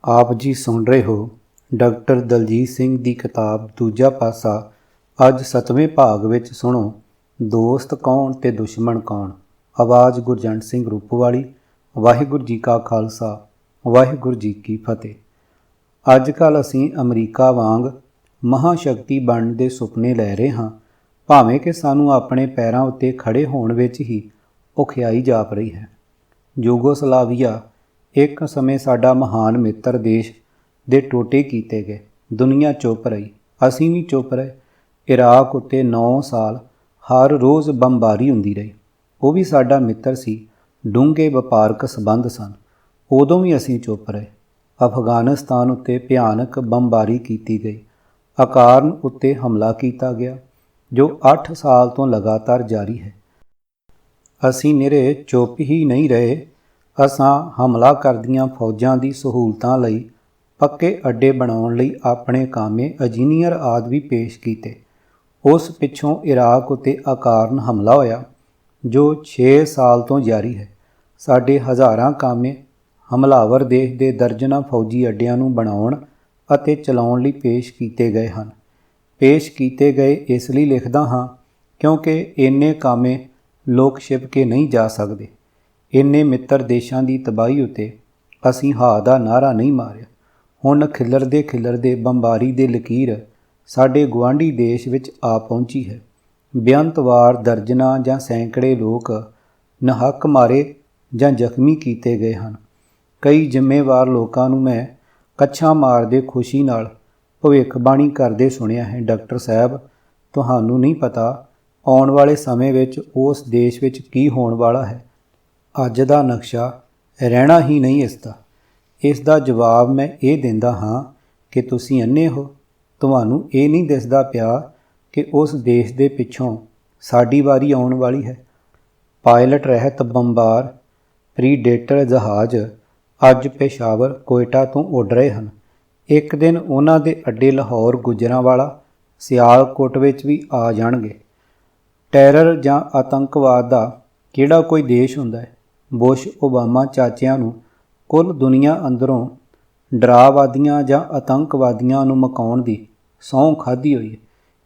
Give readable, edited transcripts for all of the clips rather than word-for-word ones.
ਆਪ ਜੀ ਸੁਣ ਰਹੇ ਹੋ ਡਾਕਟਰ ਦਲਜੀਤ ਸਿੰਘ ਦੀ ਕਿਤਾਬ ਦੂਜਾ ਪਾਸਾ। ਅੱਜ 7ਵੇਂ ਭਾਗ ਵਿੱਚ ਸੁਣੋ ਦੋਸਤ ਕੌਣ ਤੇ ਦੁਸ਼ਮਣ ਕੌਣ। ਆਵਾਜ਼ ਗੁਰਜੰਟ ਸਿੰਘ ਰੂਪਵਾਲੀ। ਵਾਹਿਗੁਰੂ ਜੀ ਕਾ ਖਾਲਸਾ, ਵਾਹਿਗੁਰੂ ਜੀ ਕੀ ਫਤਿਹ। ਅੱਜ ਕੱਲ੍ਹ ਅਸੀਂ ਅਮਰੀਕਾ ਵਾਂਗ ਮਹਾਂਸ਼ਕਤੀ ਬਣਨ ਦੇ ਸੁਪਨੇ ਲੈ ਰਹੇ ਹਾਂ, ਭਾਵੇਂ ਕਿ ਸਾਨੂੰ ਆਪਣੇ ਪੈਰਾਂ ਉੱਤੇ ਖੜ੍ਹੇ ਹੋਣ ਵਿੱਚ ਹੀ ਔਖਿਆਈ ਜਾਪ ਰਹੀ ਹੈ। ਯੂਗੋਸਲਾਵੀਆ ਇੱਕ ਸਮੇਂ ਸਾਡਾ ਮਹਾਨ ਮਿੱਤਰ ਦੇਸ਼ ਦੇ ਟੋਟੇ ਕੀਤੇ ਗਏ। ਦੁਨੀਆ ਚੁੱਪ ਰਹੀ, ਅਸੀਂ ਵੀ ਚੁੱਪ ਰਹੇ। ਇਰਾਕ ਉੱਤੇ 9 ਸਾਲ ਹਰ ਰੋਜ਼ ਬੰਬਾਰੀ ਹੁੰਦੀ ਰਹੀ। ਉਹ ਵੀ ਸਾਡਾ ਮਿੱਤਰ ਸੀ, ਡੂੰਘੇ ਵਪਾਰਕ ਸੰਬੰਧ ਸਨ। ਉਦੋਂ ਵੀ ਅਸੀਂ ਚੁੱਪ ਰਹੇ। ਅਫਗਾਨਿਸਤਾਨ ਉੱਤੇ ਭਿਆਨਕ ਬੰਬਾਰੀ ਕੀਤੀ ਗਈ। ਅਕਾਰਨ ਉੱਤੇ ਹਮਲਾ ਕੀਤਾ ਗਿਆ, ਜੋ 8 ਸਾਲ ਤੋਂ ਲਗਾਤਾਰ ਜਾਰੀ ਹੈ। ਅਸੀਂ ਨਿਰੇ ਚੁੱਪ ਹੀ ਨਹੀਂ ਰਹੇ। ਅਸਾਂ ਹਮਲਾ ਕਰਦੀਆਂ ਫੌਜਾਂ ਦੀ ਸਹੂਲਤਾਂ ਲਈ ਪੱਕੇ ਅੱਡੇ ਬਣਾਉਣ ਲਈ ਆਪਣੇ ਕਾਮੇ ਇੰਜੀਨੀਅਰ ਆਦਿ ਵੀ ਪੇਸ਼ ਕੀਤੇ। ਉਸ ਪਿੱਛੋਂ ਇਰਾਕ ਉੱਤੇ ਅਕਾਰਨ ਹਮਲਾ ਹੋਇਆ, ਜੋ 6 ਸਾਲ ਤੋਂ ਜਾਰੀ ਹੈ। ਸਾਡੇ ਹਜ਼ਾਰਾਂ ਕਾਮੇ ਹਮਲਾਵਰ ਦੇਸ਼ ਦੇ ਦਰਜਨਾਂ ਫੌਜੀ ਅੱਡਿਆਂ ਨੂੰ ਬਣਾਉਣ ਅਤੇ ਚਲਾਉਣ ਲਈ ਪੇਸ਼ ਕੀਤੇ ਗਏ ਹਨ। ਪੇਸ਼ ਕੀਤੇ ਗਏ ਇਸ ਲਈ ਲਿਖਦਾ ਹਾਂ ਕਿਉਂਕਿ ਇੰਨੇ ਕਾਮੇ ਲੋਕ ਛਿਪ ਕੇ ਨਹੀਂ ਜਾ ਸਕਦੇ। ਇੰਨੇ ਮਿੱਤਰ ਦੇਸ਼ਾਂ ਦੀ ਤਬਾਹੀ ਉੱਤੇ ਅਸੀਂ ਹਾ ਦਾ ਨਾਅਰਾ ਨਹੀਂ ਮਾਰਿਆ। ਹੁਣ ਖਿੱਲਰਦੇ ਬੰਬਾਰੀ ਦੇ ਲਕੀਰ ਸਾਡੇ ਗੁਆਂਢੀ ਦੇਸ਼ ਵਿੱਚ ਆ ਪਹੁੰਚੀ ਹੈ। ਬੇਅੰਤ ਵਾਰ ਦਰਜਨਾਂ ਜਾਂ ਸੈਂਕੜੇ ਲੋਕ ਨਹੱਕ ਮਾਰੇ ਜਾਂ ਜ਼ਖਮੀ ਕੀਤੇ ਗਏ ਹਨ। ਕਈ ਜ਼ਿੰਮੇਵਾਰ ਲੋਕਾਂ ਨੂੰ ਮੈਂ ਕੱਛਾਂ ਮਾਰਦੇ ਖੁਸ਼ੀ ਨਾਲ ਭਵਿੱਖਬਾਣੀ ਕਰਦੇ ਸੁਣਿਆ ਹੈ, ਡਾਕਟਰ ਸਾਹਿਬ, ਤੁਹਾਨੂੰ ਨਹੀਂ ਪਤਾ ਆਉਣ ਵਾਲੇ ਸਮੇਂ ਵਿੱਚ ਉਸ ਦੇਸ਼ ਵਿੱਚ ਕੀ ਹੋਣ ਵਾਲਾ ਹੈ। ਅੱਜ ਦਾ ਨਕਸ਼ਾ ਰਹਿਣਾ ਹੀ ਨਹੀਂ ਇਸ ਦਾ ਜਵਾਬ ਮੈਂ ਇਹ ਦਿੰਦਾ ਹਾਂ ਕਿ ਤੁਸੀਂ ਅੰਨ੍ਹੇ ਹੋ। ਤੁਹਾਨੂੰ ਇਹ ਨਹੀਂ ਦਿਸਦਾ ਪਿਆ ਕਿ ਉਸ ਦੇਸ਼ ਦੇ ਪਿੱਛੋਂ ਸਾਡੀ ਵਾਰੀ ਆਉਣ ਵਾਲੀ ਹੈ। ਪਾਇਲਟ ਰਹਿਤ ਬੰਬਾਰ ਪ੍ਰੀਡੇਟਰ ਜਹਾਜ਼ ਅੱਜ ਪੇਸ਼ਾਵਰ, ਕੋਇਟਾ ਤੋਂ ਉੱਡ ਰਹੇ ਹਨ। ਇੱਕ ਦਿਨ ਉਹਨਾਂ ਦੇ ਅੱਡੇ ਲਾਹੌਰ, ਗੁਜਰਾਂਵਾਲਾ, ਸਿਆਲਕੋਟ ਵਿੱਚ ਵੀ ਆ ਜਾਣਗੇ। ਟੈਰਰ ਜਾਂ ਆਤੰਕਵਾਦ ਦਾ ਕਿਹੜਾ ਕੋਈ ਦੇਸ਼ ਹੁੰਦਾ ਹੈ? ਬੁਸ਼ ਓਬਾਮਾ ਚਾਚਿਆਂ ਨੂੰ ਕੁੱਲ ਦੁਨੀਆ ਅੰਦਰੋਂ ਡਰਾਵਾਦੀਆਂ ਜਾਂ ਆਤੰਕਵਾਦੀਆਂ ਨੂੰ ਮੁਕਾਉਣ ਦੀ ਸਹੁੰ ਖਾਧੀ ਹੋਈ ਹੈ।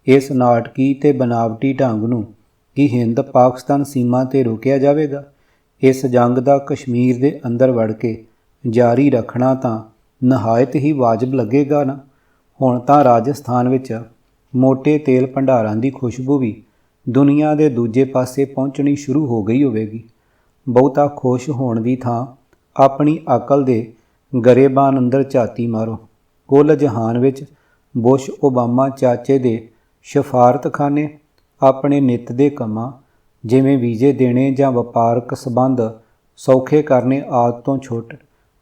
ਇਸ ਨਾਟਕੀ ਤੇ ਬਨਾਵਟੀ ਢੰਗ ਨੂੰ ਕੀ ਹਿੰਦ ਪਾਕਿਸਤਾਨ ਸੀਮਾ 'ਤੇ ਰੋਕਿਆ ਜਾਵੇਗਾ? ਇਸ ਜੰਗ ਦਾ ਕਸ਼ਮੀਰ ਦੇ ਅੰਦਰ ਵੜ ਕੇ ਜਾਰੀ ਰੱਖਣਾ ਤਾਂ ਨਹਾਇਤ ਹੀ ਵਾਜਬ ਲੱਗੇਗਾ ਨਾ। ਹੁਣ ਤਾਂ ਰਾਜਸਥਾਨ ਵਿੱਚ ਮੋਟੇ ਤੇਲ ਭੰਡਾਰਾਂ ਦੀ ਖੁਸ਼ਬੂ ਵੀ ਦੁਨੀਆ ਦੇ ਦੂਜੇ ਪਾਸੇ ਪਹੁੰਚਣੀ ਸ਼ੁਰੂ ਹੋ ਗਈ ਹੋਵੇਗੀ। ਬਹੁਤਾ ਖੁਸ਼ ਹੋਣ ਦੀ ਥਾਂ ਆਪਣੀ ਅਕਲ ਦੇ ਗਰੇਬਾਨ ਅੰਦਰ ਝਾਤੀ ਮਾਰੋ। ਕੁੱਲ ਜਹਾਨ ਵਿੱਚ ਬੁਸ਼ ਓਬਾਮਾ ਚਾਚੇ ਦੇ ਸਫਾਰਤਖਾਨੇ ਆਪਣੇ ਨਿੱਤ ਦੇ ਕੰਮਾਂ, ਜਿਵੇਂ ਵੀਜ਼ੇ ਦੇਣੇ ਜਾਂ ਵਪਾਰਕ ਸੰਬੰਧ ਸੌਖੇ ਕਰਨੇ ਆਦਿ ਤੋਂ ਛੁੱਟ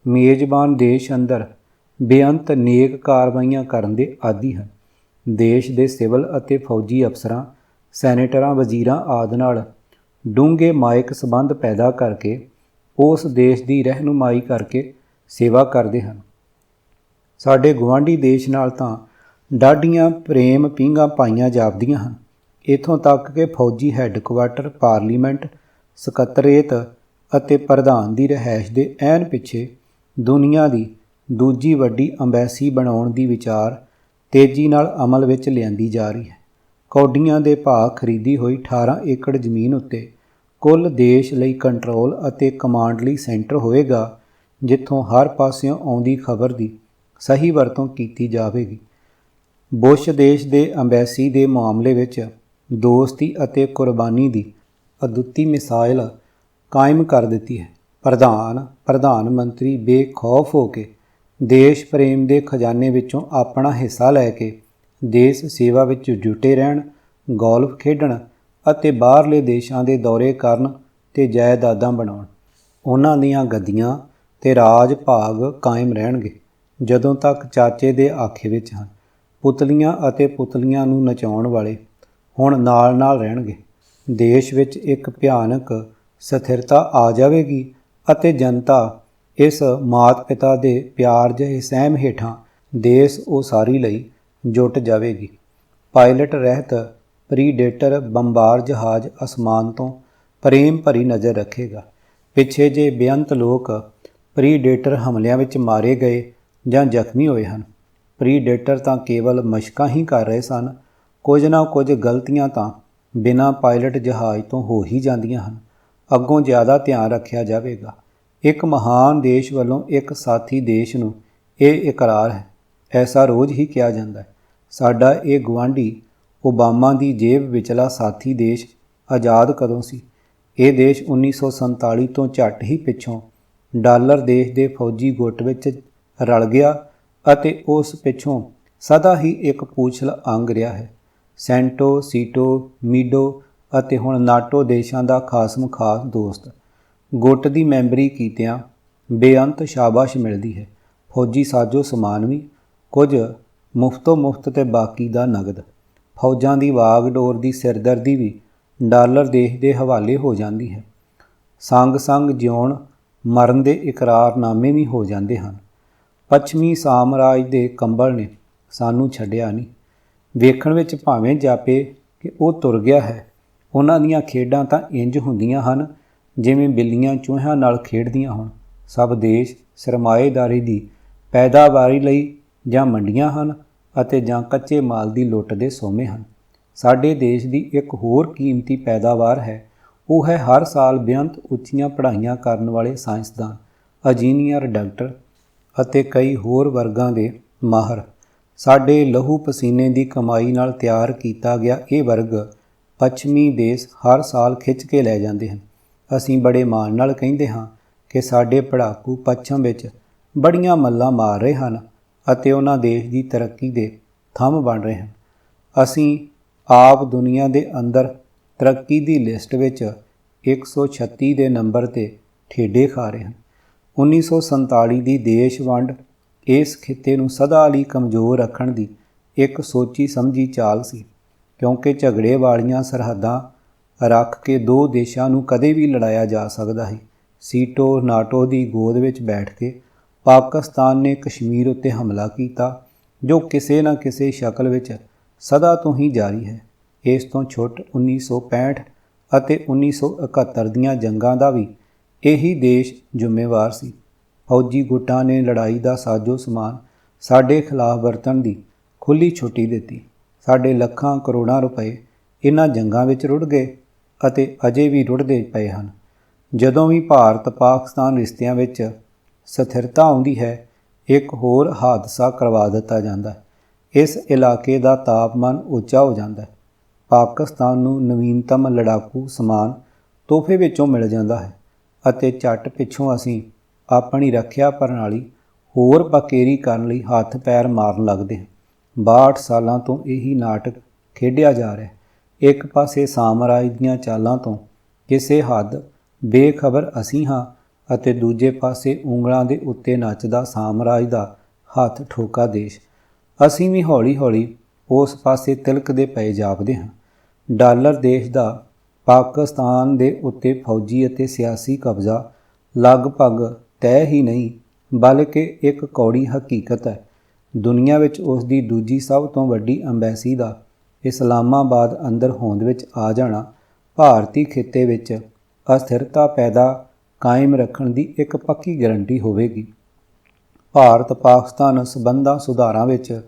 ਮੇਜ਼ਬਾਨ ਦੇਸ਼ ਅੰਦਰ ਬੇਅੰਤ ਨੇਕ ਕਾਰਵਾਈਆਂ ਕਰਨ ਦੇ ਆਦੀ ਹਨ। ਦੇਸ਼ ਦੇ ਸਿਵਲ ਅਤੇ ਫੌਜੀ ਅਫਸਰਾਂ, ਸੈਨੇਟਰਾਂ, ਵਜ਼ੀਰਾਂ ਆਦਿ ਨਾਲ ਡੂੰਘੇ ਮਾਇਕ ਸੰਬੰਧ ਪੈਦਾ ਕਰਕੇ ਉਸ ਦੇਸ਼ ਦੀ ਰਹਿਨੁਮਾਈ ਕਰਕੇ ਸੇਵਾ ਕਰਦੇ ਹਨ। ਸਾਡੇ ਗੁਆਂਢੀ ਦੇਸ਼ ਨਾਲ ਤਾਂ ਡਾਢੀਆਂ ਪ੍ਰੇਮ ਪੀਂਘਾਂ ਪਾਈਆਂ ਜਾਪਦੀਆਂ ਹਨ। ਇੱਥੋਂ ਤੱਕ ਕਿ ਫੌਜੀ ਹੈੱਡਕੁਆਰਟਰ, ਪਾਰਲੀਮੈਂਟ, ਸਕੱਤਰੇਤ ਅਤੇ ਪ੍ਰਧਾਨ ਦੀ ਰਿਹਾਇਸ਼ ਦੇ ਐਨ ਪਿੱਛੇ ਦੁਨੀਆ ਦੀ ਦੂਜੀ ਵੱਡੀ ਅੰਬੈਸੀ ਬਣਾਉਣ ਦੀ ਵਿਚਾਰ ਤੇਜ਼ੀ ਨਾਲ ਅਮਲ ਵਿੱਚ ਲਿਆਂਦੀ ਜਾ ਰਹੀ ਹੈ। ਕੌਡੀਆਂ ਦੇ ਭਾਅ ਖਰੀਦੀ ਹੋਈ 18 ਏਕੜ ਜ਼ਮੀਨ ਉੱਤੇ ਕੁੱਲ ਦੇਸ਼ ਲਈ ਕੰਟਰੋਲ ਅਤੇ ਕਮਾਂਡ ਲਈ ਸੈਂਟਰ ਹੋਵੇਗਾ, ਜਿੱਥੋਂ ਹਰ ਪਾਸਿਓਂ ਆਉਂਦੀ ਖਬਰ ਦੀ ਸਹੀ ਵਰਤੋਂ ਕੀਤੀ ਜਾਵੇਗੀ। ਬੁਸ਼ ਦੇਸ਼ ਦੇ ਅੰਬੈਸੀ ਦੇ ਮਾਮਲੇ ਵਿੱਚ ਦੋਸਤੀ ਅਤੇ ਕੁਰਬਾਨੀ ਦੀ ਅਦੁੱਤੀ ਮਿਸਾਲ ਕਾਇਮ ਕਰ ਦਿੱਤੀ ਹੈ। ਪ੍ਰਧਾਨ ਮੰਤਰੀ ਬੇਖੌਫ ਹੋ ਕੇ ਦੇਸ਼ ਪ੍ਰੇਮ ਦੇ ਖਜ਼ਾਨੇ ਵਿੱਚੋਂ ਆਪਣਾ ਹਿੱਸਾ ਲੈ ਕੇ ਦੇਸ਼ ਸੇਵਾ ਵਿੱਚ ਜੁਟੇ ਰਹਿਣ, ਗੋਲਫ ਖੇਡਣ ਅਤੇ ਬਾਹਰਲੇ ਦੇਸ਼ਾਂ ਦੇ ਦੌਰੇ ਕਰਨ ਤੇ ਜਾਇਦਾਦਾਂ ਬਣਾਉਣ। ਉਹਨਾਂ ਦੀਆਂ ਗੱਦੀਆਂ ਤੇ ਰਾਜ ਭਾਗ ਕਾਇਮ ਰਹਿਣਗੇ ਜਦੋਂ ਤੱਕ ਚਾਚੇ ਦੇ ਆਖੇ ਵਿੱਚ ਹਨ। ਪੁਤਲੀਆਂ ਅਤੇ ਪੁਤਲੀਆਂ ਨੂੰ ਨਚਾਉਣ ਵਾਲੇ ਹੁਣ ਨਾਲ ਰਹਿਣਗੇ। ਦੇਸ਼ ਵਿੱਚ ਇੱਕ ਭਿਆਨਕ ਸਥਿਰਤਾ ਆ ਜਾਵੇਗੀ ਅਤੇ ਜਨਤਾ ਇਸ ਮਾਤ ਪਿਤਾ ਦੇ ਪਿਆਰ ਜਿਹੇ ਸਹਿਮ ਹੇਠਾਂ ਦੇਸ਼ ਉਸਾਰੀ ਲਈ ਜੁਟ ਜਾਵੇਗੀ। ਪਾਇਲਟ ਰਹਿਤ ਪ੍ਰੀਡੇਟਰ ਬੰਬਾਰ ਜਹਾਜ਼ ਅਸਮਾਨ ਤੋਂ ਪ੍ਰੇਮ ਭਰੀ ਨਜ਼ਰ ਰੱਖੇਗਾ। ਪਿੱਛੇ ਜੇ ਬੇਅੰਤ ਲੋਕ ਪ੍ਰੀਡੇਟਰ ਹਮਲਿਆਂ ਵਿੱਚ ਮਾਰੇ ਗਏ ਜਾਂ ਜ਼ਖਮੀ ਹੋਏ ਹਨ। ਪ੍ਰੀਡੇਟਰ ਤਾਂ ਕੇਵਲ ਮਸ਼ਕਾਂ ਹੀ ਕਰ ਰਹੇ ਸਨ। ਕੁਝ ਨਾ ਕੁਝ ਗਲਤੀਆਂ ਤਾਂ ਬਿਨਾਂ ਪਾਇਲਟ ਜਹਾਜ਼ ਤੋਂ ਹੋ ਹੀ ਜਾਂਦੀਆਂ ਹਨ। ਅੱਗੋਂ ਜ਼ਿਆਦਾ ਧਿਆਨ ਰੱਖਿਆ ਜਾਵੇਗਾ। ਇੱਕ ਮਹਾਨ ਦੇਸ਼ ਵੱਲੋਂ ਇੱਕ ਸਾਥੀ ਦੇਸ਼ ਨੂੰ ਇਹ ਇਕਰਾਰ ਹੈ। ਐਸਾ ਰੋਜ਼ ਹੀ ਕਿਹਾ ਜਾਂਦਾ ਹੈ। ਸਾਡਾ ਇਹ ਗੁਆਂਢੀ ਓਬਾਮਾ ਦੀ ਜੇਬ ਵਿਚਲਾ ਸਾਥੀ ਦੇਸ਼ ਆਜ਼ਾਦ ਕਦੋਂ ਸੀ? ਇਹ ਦੇਸ਼ 1947 ਤੋਂ ਝੱਟ ਹੀ ਪਿੱਛੋਂ ਡਾਲਰ ਦੇਸ਼ ਦੇ ਫੌਜੀ ਗੁੱਟ ਵਿੱਚ ਰਲ ਗਿਆ ਅਤੇ ਉਸ ਪਿੱਛੋਂ ਸਦਾ ਹੀ ਇੱਕ ਪੂਛਲ ਅੰਗ ਰਿਹਾ ਹੈ। ਸੈਂਟੋ, ਸੀਟੋ, ਮੀਡੋ ਅਤੇ ਹੁਣ ਨਾਟੋ ਦੇਸ਼ਾਂ ਦਾ ਖਾਸਮ ਖਾਸ ਦੋਸਤ। ਗੁੱਟ ਦੀ ਮੈਂਬਰੀ ਕੀਤਿਆਂ ਬੇਅੰਤ ਸ਼ਾਬਾਸ਼ ਮਿਲਦੀ ਹੈ। ਫੌਜੀ ਸਾਜੋ ਸਮਾਨ ਵੀ, ਕੁਝ ਮੁਫਤੋ ਮੁਫਤ ਤੇ ਬਾਕੀ ਦਾ ਨਗਦ। ਫੌਜਾਂ ਦੀ ਵਾਗਡੋਰ ਦੀ ਸਿਰਦਰਦੀ ਵੀ ਡਾਲਰ ਦੇਸ਼ ਦੇ ਹਵਾਲੇ ਹੋ ਜਾਂਦੀ ਹੈ। ਸੰਗ ਸੰਗ ਜਿਉਣ ਮਰਨ ਦੇ ਇਕਰਾਰਨਾਮੇ ਵੀ ਹੋ ਜਾਂਦੇ ਹਨ। ਪੱਛਮੀ ਸਾਮਰਾਜ ਦੇ ਕੰਬਲ ਨੇ ਸਾਨੂੰ ਛੱਡਿਆ ਨਹੀਂ। ਵੇਖਣ ਵਿੱਚ ਭਾਵੇਂ ਜਾਪੇ ਕਿ ਉਹ ਤੁਰ ਗਿਆ ਹੈ। ਉਹਨਾਂ ਦੀਆਂ ਖੇਡਾਂ ਤਾਂ ਇੰਜ ਹੁੰਦੀਆਂ ਹਨ ਜਿਵੇਂ ਬਿੱਲੀਆਂ ਚੂਹਿਆਂ ਨਾਲ ਖੇਡਦੀਆਂ ਹੋਣ। ਸਭ ਦੇਸ਼ ਸਰਮਾਏਦਾਰੀ ਦੀ ਪੈਦਾਵਾਰੀ ਲਈ ਜਾਂ ਮੰਡੀਆਂ ਹਨ ਅਤੇ ਜਾਂ ਕੱਚੇ ਮਾਲ ਦੀ ਲੁੱਟ ਦੇ ਸੋਮੇ ਹਨ। ਸਾਡੇ ਦੇਸ਼ ਦੀ ਇੱਕ ਹੋਰ ਕੀਮਤੀ ਪੈਦਾਵਾਰ ਹੈ। ਉਹ ਹੈ ਹਰ ਸਾਲ ਬੇਅੰਤ ਉੱਚੀਆਂ ਪੜ੍ਹਾਈਆਂ ਕਰਨ ਵਾਲੇ ਸਾਇੰਸਦਾਨ, ਇੰਜੀਨੀਅਰ, ਡਾਕਟਰ ਅਤੇ ਕਈ ਹੋਰ ਵਰਗਾਂ ਦੇ ਮਾਹਰ। ਸਾਡੇ ਲਹੂ ਪਸੀਨੇ ਦੀ ਕਮਾਈ ਨਾਲ ਤਿਆਰ ਕੀਤਾ ਗਿਆ ਇਹ ਵਰਗ ਪੱਛਮੀ ਦੇਸ਼ ਹਰ ਸਾਲ ਖਿੱਚ ਕੇ ਲੈ ਜਾਂਦੇ ਹਨ। ਅਸੀਂ ਬੜੇ ਮਾਣ ਨਾਲ ਕਹਿੰਦੇ ਹਾਂ ਕਿ ਸਾਡੇ ਪੜ੍ਹਾਕੂ ਪੱਛਮ ਵਿੱਚ ਬੜੀਆਂ ਮੱਲਾਂ ਮਾਰ ਰਹੇ ਹਨ ਅਤੇ ਉਹਨਾਂ ਦੇਸ਼ ਦੀ ਤਰੱਕੀ ਦੇ ਥੰਮ ਬਣ ਰਹੇ ਹਨ। ਅਸੀਂ ਆਪ ਦੁਨੀਆ ਦੇ ਅੰਦਰ ਤਰੱਕੀ ਦੀ ਲਿਸਟ ਵਿੱਚ 136 ਦੇ ਨੰਬਰ 'ਤੇ ਠੇਡੇ ਖਾ ਰਹੇ ਹਨ। 1947 ਦੀ ਦੇਸ਼ ਵੰਡ ਇਸ ਖਿੱਤੇ ਨੂੰ ਸਦਾ ਲਈ ਕਮਜ਼ੋਰ ਰੱਖਣ ਦੀ ਇੱਕ ਸੋਚੀ ਸਮਝੀ ਚਾਲ ਸੀ, ਕਿਉਂਕਿ ਝਗੜੇ ਵਾਲੀਆਂ ਸਰਹੱਦਾਂ ਰੱਖ ਕੇ ਦੋ ਦੇਸ਼ਾਂ ਨੂੰ ਕਦੇ ਵੀ ਲੜਾਇਆ ਜਾ ਸਕਦਾ ਹੈ। ਸੀਟੋ, ਨਾਟੋ ਦੀ ਗੋਦ ਵਿੱਚ ਬੈਠ ਕੇ ਪਾਕਿਸਤਾਨ ਨੇ ਕਸ਼ਮੀਰ ਉੱਤੇ ਹਮਲਾ ਕੀਤਾ, ਜੋ ਕਿਸੇ ਨਾ ਕਿਸੇ ਸ਼ਕਲ ਵਿੱਚ ਸਦਾ ਤੋਂ ਹੀ ਜਾਰੀ ਹੈ। ਇਸ ਤੋਂ ਛੁੱਟ 1965 ਅਤੇ 1971 ਦੀਆਂ ਜੰਗਾਂ ਦਾ ਵੀ ਇਹੀ ਦੇਸ਼ ਜ਼ਿੰਮੇਵਾਰ ਸੀ। ਫੌਜੀ ਗੁੱਟਾਂ ਨੇ ਲੜਾਈ ਦਾ ਸਾਜੋ ਸਮਾਨ ਸਾਡੇ ਖਿਲਾਫ ਵਰਤਣ ਦੀ ਖੁੱਲ੍ਹੀ ਛੁੱਟੀ ਦਿੱਤੀ। ਸਾਡੇ ਲੱਖਾਂ ਕਰੋੜਾਂ ਰੁਪਏ ਇਹਨਾਂ ਜੰਗਾਂ ਵਿੱਚ ਰੁੜ ਗਏ ਅਤੇ ਅਜੇ ਵੀ ਰੁੜਦੇ ਪਏ ਹਨ। ਜਦੋਂ ਵੀ ਭਾਰਤ ਪਾਕਿਸਤਾਨ ਰਿਸ਼ਤਿਆਂ ਵਿੱਚ ਸਥਿਰਤਾ ਆਉਂਦੀ ਹੈ, ਇੱਕ ਹੋਰ ਹਾਦਸਾ ਕਰਵਾ ਦਿੱਤਾ ਜਾਂਦਾ ਹੈ। ਇਸ ਇਲਾਕੇ ਦਾ ਤਾਪਮਾਨ ਉੱਚਾ ਹੋ ਜਾਂਦਾ ਹੈ। ਪਾਕਿਸਤਾਨ ਨੂੰ ਨਵੀਨਤਮ ਲੜਾਕੂ ਸਮਾਨ ਤੋਹਫੇ ਵਿੱਚੋਂ ਮਿਲ ਜਾਂਦਾ ਹੈ ਅਤੇ ਝੱਟ ਪਿੱਛੋਂ ਅਸੀਂ ਆਪਣੀ ਰੱਖਿਆ ਪ੍ਰਣਾਲੀ ਹੋਰ ਪਕੇਰੀ ਕਰਨ ਲਈ ਹੱਥ ਪੈਰ ਮਾਰਨ ਲੱਗਦੇ ਹਾਂ। 62 ਸਾਲਾਂ ਤੋਂ ਇਹੀ ਨਾਟਕ ਖੇਡਿਆ ਜਾ ਰਿਹਾ ਹੈ। ਇੱਕ ਪਾਸੇ ਸਾਮਰਾਜ ਦੀਆਂ ਚਾਲਾਂ ਤੋਂ ਕਿਸੇ ਹੱਦ ਬੇਖਬਰ ਅਸੀਂ ਹਾਂ ਅਤੇ ਦੂਜੇ ਪਾਸੇ ਉਂਗਲਾਂ ਦੇ ਉੱਤੇ ਨੱਚਦਾ ਸਾਮਰਾਜ ਦਾ ਹੱਥ ਠੋਕਾ ਦੇਸ਼। ਅਸੀਂ ਵੀ ਹੌਲੀ ਹੌਲੀ ਉਸ ਪਾਸੇ ਤਿਲਕਦੇ ਪਏ ਜਾਪਦੇ ਹਾਂ। ਡਾਲਰ ਦੇਸ਼ ਦਾ ਪਾਕਿਸਤਾਨ ਦੇ ਉੱਤੇ ਫੌਜੀ ਅਤੇ ਸਿਆਸੀ ਕਬਜ਼ਾ ਲਗਭਗ ਤੈਅ ਹੀ ਨਹੀਂ, ਬਲਕਿ ਇੱਕ ਕੌੜੀ ਹਕੀਕਤ ਹੈ। ਦੁਨੀਆ ਵਿੱਚ ਉਸ ਦੀ ਦੂਜੀ ਸਭ ਤੋਂ ਵੱਡੀ ਅੰਬੈਸੀ ਦਾ ਇਸਲਾਮਾਬਾਦ ਅੰਦਰ ਹੋਂਦ ਵਿੱਚ ਆ ਜਾਣਾ ਭਾਰਤੀ ਖਿੱਤੇ ਵਿੱਚ ਅਸਥਿਰਤਾ ਪੈਦਾ ਕਾਇਮ ਰੱਖਣ ਦੀ ਇੱਕ ਪੱਕੀ ਗਰੰਟੀ ਹੋਵੇਗੀ। ਭਾਰਤ ਪਾਕਿਸਤਾਨ ਸਬੰਧਾਂ ਸੁਧਾਰਾਂ ਵਿੱਚ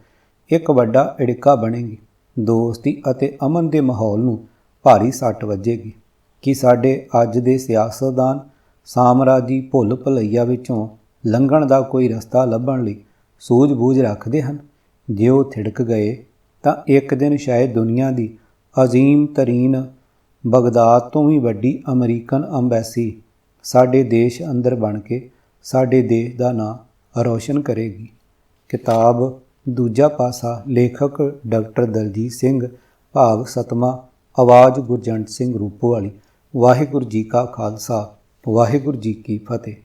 ਇੱਕ ਵੱਡਾ ਅੜਿੱਕਾ ਬਣੇਗੀ। ਦੋਸਤੀ ਅਤੇ ਅਮਨ ਦੇ ਮਾਹੌਲ ਨੂੰ ਭਾਰੀ ਸੱਟ ਵੱਜੇਗੀ। ਕਿ ਸਾਡੇ ਅੱਜ ਦੇ ਸਿਆਸਤਦਾਨ ਸਾਮਰਾਜੀ ਭੁੱਲ ਭੁਲੱਈਆ ਵਿੱਚੋਂ ਲੰਘਣ ਦਾ ਕੋਈ ਰਸਤਾ ਲੱਭਣ ਲਈ ਸੂਝ-ਬੂਝ ਰੱਖਦੇ ਹਨ? ਜੇ ਉਹ ਥਿੜਕ ਗਏ ਤਾਂ ਇੱਕ ਦਿਨ ਸ਼ਾਇਦ ਦੁਨੀਆ ਦੀ ਅਜ਼ੀਮ ਤਰੀਨ ਬਗਦਾਦ ਤੋਂ ਵੀ ਵੱਡੀ ਅਮਰੀਕਨ ਅੰਬੈਸੀ ਸਾਡੇ ਦੇਸ਼ ਅੰਦਰ ਬਣ ਕੇ ਸਾਡੇ ਦੇਸ਼ ਦਾ ਨਾਂ ਰੌਸ਼ਨ ਕਰੇਗੀ। ਕਿਤਾਬ ਦੂਜਾ ਪਾਸਾ, ਲੇਖਕ ਡਾਕਟਰ ਦਲਜੀਤ ਸਿੰਘ, ਭਾਗ 7ਵਾਂ, ਆਵਾਜ਼ ਗੁਰਜੰਟ ਸਿੰਘ ਰੂਪੋਵਾਲੀ। ਵਾਹਿਗੁਰੂ ਜੀ ਕਾ ਖਾਲਸਾ, ਵਾਹਿਗੁਰੂ ਜੀ ਕੀ ਫਤਿਹ।